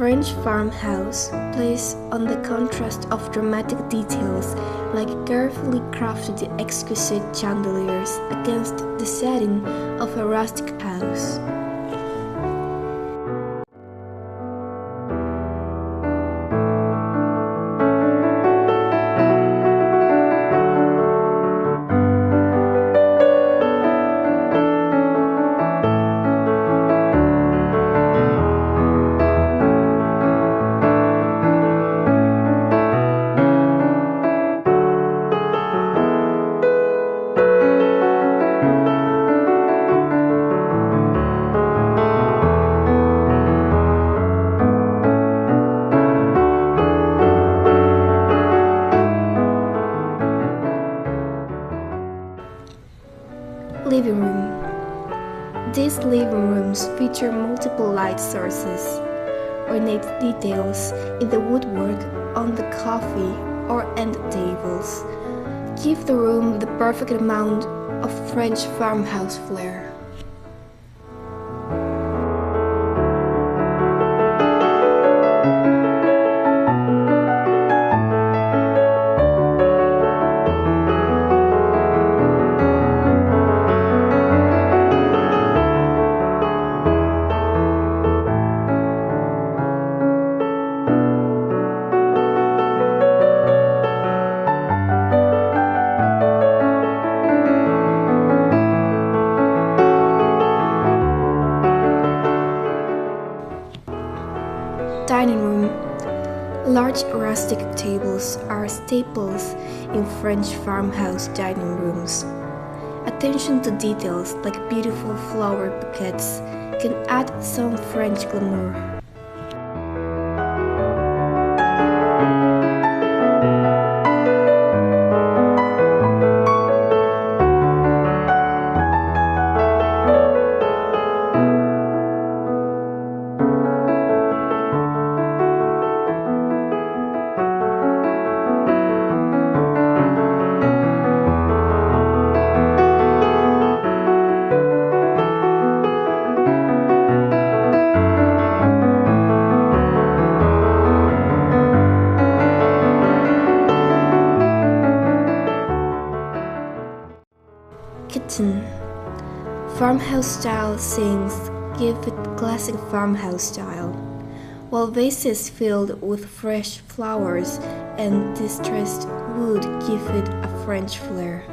French farmhouse plays on the contrast of dramatic details like carefully crafted exquisite chandeliers against the setting of a rustic house. Living room. These living rooms feature multiple light sources, ornate details in the woodwork on the coffee or end tables. Give the room the perfect amount of French farmhouse flair. Dining room. Large rustic tables are staples in French farmhouse dining rooms. Attention to details like beautiful flower bouquets can add some French glamour. Kitchen. Farmhouse-style sinks give it classic farmhouse style, while vases filled with fresh flowers and distressed wood give it a French flair.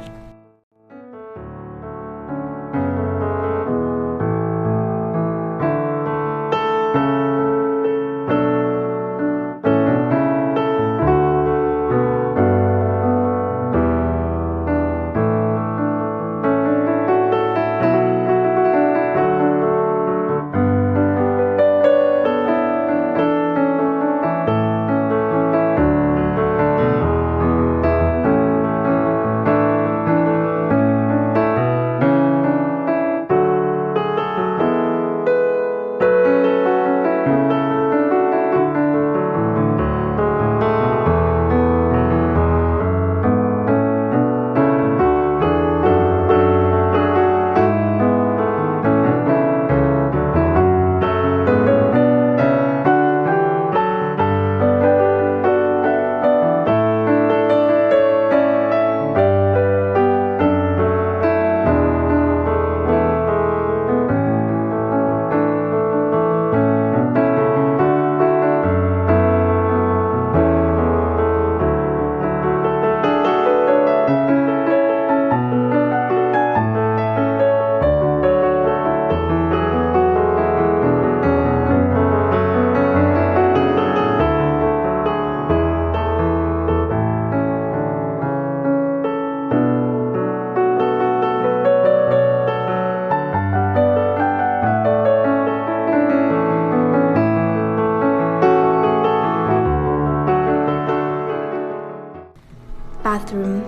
Bathroom.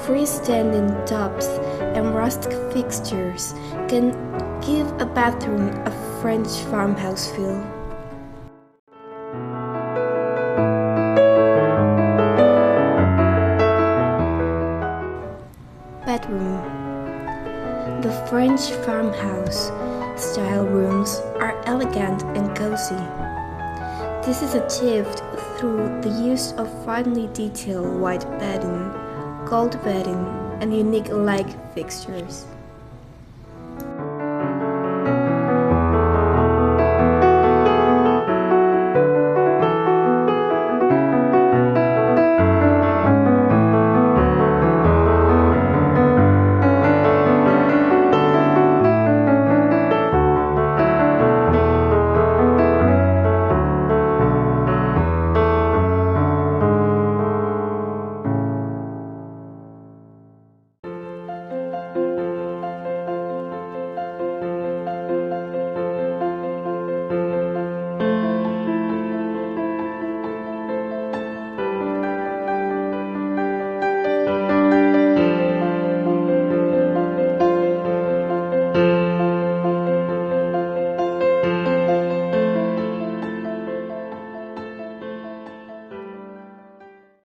Freestanding tubs and rustic fixtures can give a bathroom a French farmhouse feel. Bedroom. The French farmhouse style rooms are elegant and cozy. This is achieved through the use of finely detailed white bedding, gold bedding, and unique leg fixtures.